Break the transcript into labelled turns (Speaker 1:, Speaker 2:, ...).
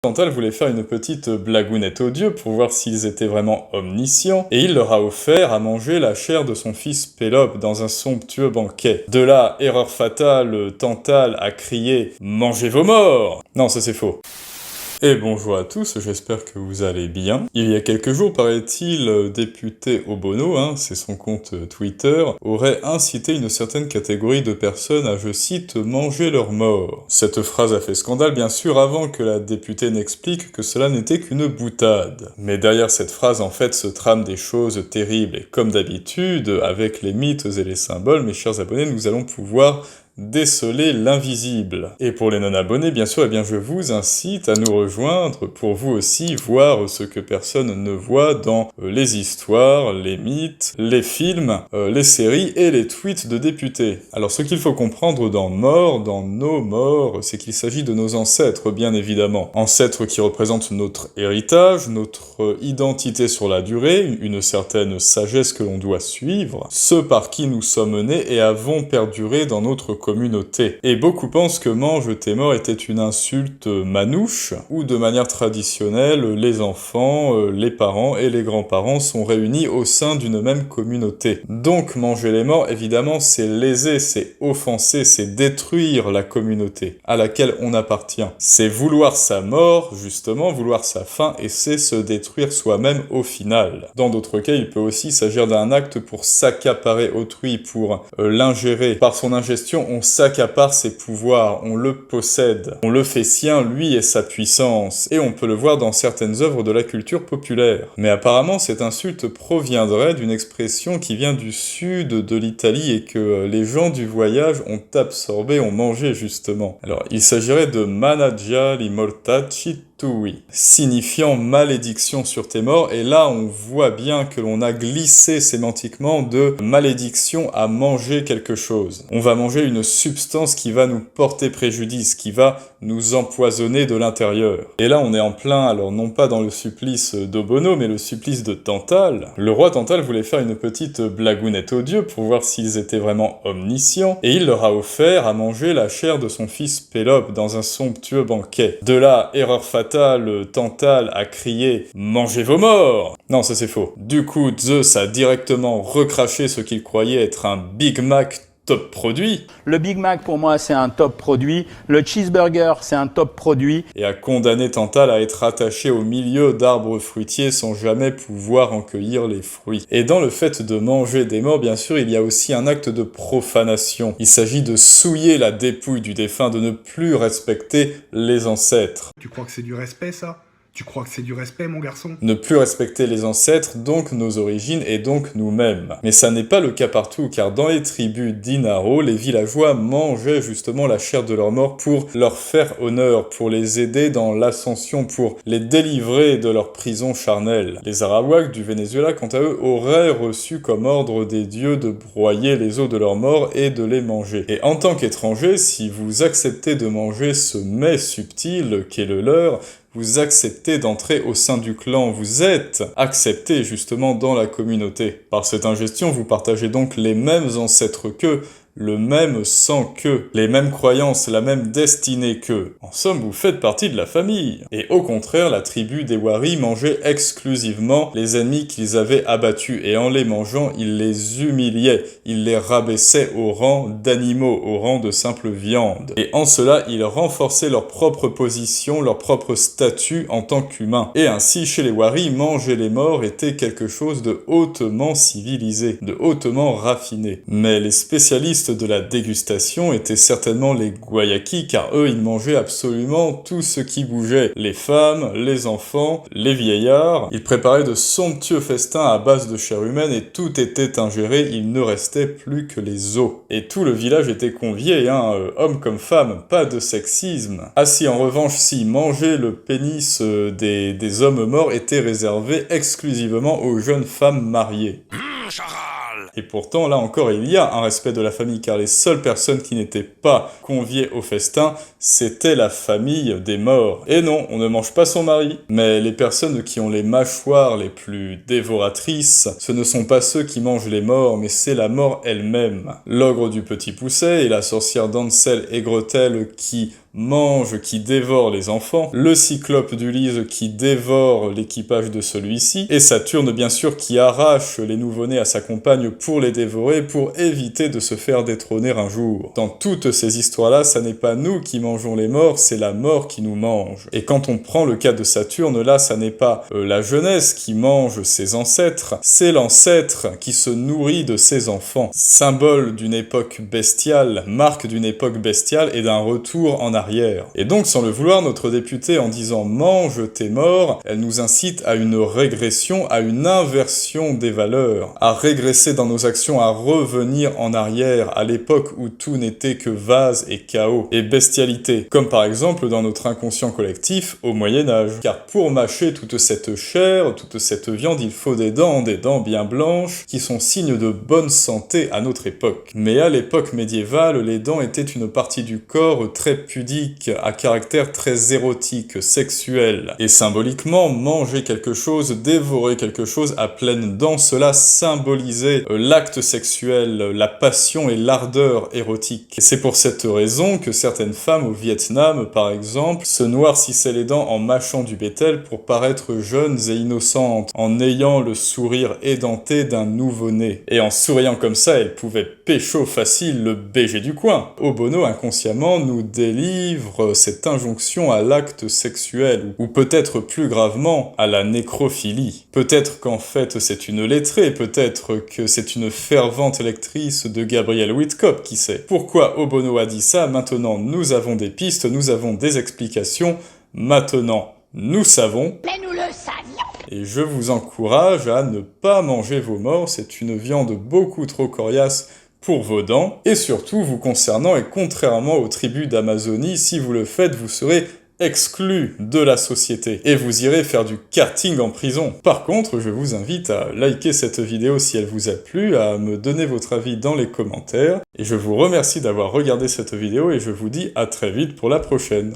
Speaker 1: Tantal voulait faire une petite blagounette aux dieux pour voir s'ils étaient vraiment omniscients, et il leur a offert à manger la chair de son fils Pélope dans un somptueux banquet. De là, erreur fatale, Tantal a crié « Mangez vos morts !» Non, ça c'est faux. Et bonjour à tous, j'espère que vous allez bien. Il y a quelques jours, paraît-il, député Obono, c'est son compte Twitter, aurait incité une certaine catégorie de personnes à, je cite, manger leurs morts. Cette phrase a fait scandale, bien sûr, avant que la députée n'explique que cela n'était qu'une boutade. Mais derrière cette phrase, en fait, se trament des choses terribles. Et comme d'habitude, avec les mythes et les symboles, mes chers abonnés, nous allons pouvoir déceler l'invisible. Et pour les non-abonnés, bien sûr, je vous incite à nous rejoindre pour vous aussi voir ce que personne ne voit dans les histoires, les mythes, les films, les séries et les tweets de députés. Alors ce qu'il faut comprendre dans mort, dans nos morts, c'est qu'il s'agit de nos ancêtres, bien évidemment. Ancêtres qui représentent notre héritage, notre identité sur la durée, une certaine sagesse que l'on doit suivre, ceux par qui nous sommes nés et avons perduré dans notre communauté. Et beaucoup pensent que mange tes morts était une insulte manouche, où de manière traditionnelle, les enfants, les parents et les grands-parents sont réunis au sein d'une même communauté. Donc manger les morts, évidemment, c'est léser, c'est offenser, c'est détruire la communauté à laquelle on appartient. C'est vouloir sa mort, justement, vouloir sa fin, et c'est se détruire soi-même au final. Dans d'autres cas, il peut aussi s'agir d'un acte pour s'accaparer autrui, pour l'ingérer. Par son ingestion, on s'accapare ses pouvoirs, on le possède, on le fait sien, lui et sa puissance, et on peut le voir dans certaines œuvres de la culture populaire. Mais apparemment, cette insulte proviendrait d'une expression qui vient du sud de l'Italie et que les gens du voyage ont absorbé, ont mangé justement. Alors, il s'agirait de managgia li mortacci tui, signifiant malédiction sur tes morts, et là on voit bien que l'on a glissé sémantiquement de malédiction à manger quelque chose. On va manger une substance qui va nous porter préjudice, qui va nous empoisonner de l'intérieur. Et là on est en plein, alors non pas dans le supplice d'Obono, mais le supplice de Tantal. Le roi Tantal voulait faire une petite blagounette aux dieux pour voir s'ils étaient vraiment omniscients, et il leur a offert à manger la chair de son fils Pélope dans un somptueux banquet. De là, erreur fatale, Tantal a crié « Mangez vos morts !» Non, ça c'est faux. Du coup, Zeus a directement recraché ce qu'il croyait être un Big Mac top produit.
Speaker 2: Le Big Mac, pour moi, c'est un top produit. Le cheeseburger, c'est un top produit.
Speaker 1: Et a condamné Tantal à être attaché au milieu d'arbres fruitiers sans jamais pouvoir en cueillir les fruits. Et dans le fait de manger des morts, bien sûr, il y a aussi un acte de profanation. Il s'agit de souiller la dépouille du défunt, de ne plus respecter les ancêtres.
Speaker 3: Tu crois que c'est du respect, ça ? Tu crois que c'est du respect, mon garçon ?
Speaker 1: Ne plus respecter les ancêtres, donc nos origines et donc nous-mêmes. Mais ça n'est pas le cas partout, car dans les tribus d'Inaro, les villageois mangeaient justement la chair de leurs morts pour leur faire honneur, pour les aider dans l'ascension, pour les délivrer de leur prison charnelle. Les Arawaks du Venezuela, quant à eux, auraient reçu comme ordre des dieux de broyer les os de leurs morts et de les manger. Et en tant qu'étranger, si vous acceptez de manger ce mets subtil qu'est le leur, vous acceptez d'entrer au sein du clan, vous êtes accepté justement dans la communauté. Par cette ingestion, vous partagez donc les mêmes ancêtres qu'eux, le même sang qu'eux, les mêmes croyances, la même destinée qu'eux. En somme, vous faites partie de la famille. Et au contraire, la tribu des Wari mangeait exclusivement les ennemis qu'ils avaient abattus, et en les mangeant, ils les humiliaient, ils les rabaissaient au rang d'animaux, au rang de simple viande. Et en cela, ils renforçaient leur propre position, leur propre statut en tant qu'humains. Et ainsi, chez les Wari, manger les morts était quelque chose de hautement civilisé, de hautement raffiné. Mais les spécialistes de la dégustation étaient certainement les Guayakis, car eux, ils mangeaient absolument tout ce qui bougeait. Les femmes, les enfants, les vieillards. Ils préparaient de somptueux festins à base de chair humaine et tout était ingéré, il ne restait plus que les os. Et tout le village était convié, hommes comme femmes, pas de sexisme. Ah si, en revanche, si, manger le pénis des hommes morts était réservé exclusivement aux jeunes femmes mariées. Et pourtant, là encore, il y a un respect de la famille, car les seules personnes qui n'étaient pas conviées au festin, c'était la famille des morts. Et non, on ne mange pas son mari. Mais les personnes qui ont les mâchoires les plus dévoratrices, ce ne sont pas ceux qui mangent les morts, mais c'est la mort elle-même. L'ogre du Petit Poucet et la sorcière d'Ansel et Gretel qui mange qui dévore les enfants, le cyclope d'Ulysse qui dévore l'équipage de celui-ci, et Saturne bien sûr qui arrache les nouveau-nés à sa compagne pour les dévorer, pour éviter de se faire détrôner un jour. Dans toutes ces histoires-là, ça n'est pas nous qui mangeons les morts, c'est la mort qui nous mange. Et quand on prend le cas de Saturne, là, ça n'est pas la jeunesse qui mange ses ancêtres, c'est l'ancêtre qui se nourrit de ses enfants. Symbole d'une époque bestiale, marque d'une époque bestiale et d'un retour en arrière. Et donc, sans le vouloir, notre députée, en disant « mange tes morts », elle nous incite à une régression, à une inversion des valeurs, à régresser dans nos actions, à revenir en arrière, à l'époque où tout n'était que vase et chaos et bestialité, comme par exemple dans notre inconscient collectif au Moyen-Âge. Car pour mâcher toute cette chair, toute cette viande, il faut des dents bien blanches, qui sont signes de bonne santé à notre époque. Mais à l'époque médiévale, les dents étaient une partie du corps très pudique, à caractère très érotique, sexuel. Et symboliquement, manger quelque chose, dévorer quelque chose à pleines dents, cela symbolisait l'acte sexuel, la passion et l'ardeur érotique. Et c'est pour cette raison que certaines femmes au Vietnam, par exemple, se noircissaient les dents en mâchant du bétel pour paraître jeunes et innocentes, en ayant le sourire édenté d'un nouveau-né. Et en souriant comme ça, elles pouvaient pécho facile le BG du coin. Obono, inconsciemment, nous délivre cette injonction à l'acte sexuel, ou peut-être plus gravement, à la nécrophilie. Peut-être qu'en fait c'est une lettrée, peut-être que c'est une fervente lectrice de Gabrielle Whitcomb, qui sait. Pourquoi Obono a dit ça? Maintenant nous avons des pistes, nous avons des explications, maintenant nous savons.
Speaker 4: Mais nous le savions!
Speaker 1: Et je vous encourage à ne pas manger vos morts, c'est une viande beaucoup trop coriace pour vos dents, et surtout vous concernant, et contrairement aux tribus d'Amazonie, si vous le faites, vous serez exclu de la société, et vous irez faire du karting en prison. Par contre, je vous invite à liker cette vidéo si elle vous a plu, à me donner votre avis dans les commentaires, et je vous remercie d'avoir regardé cette vidéo, et je vous dis à très vite pour la prochaine.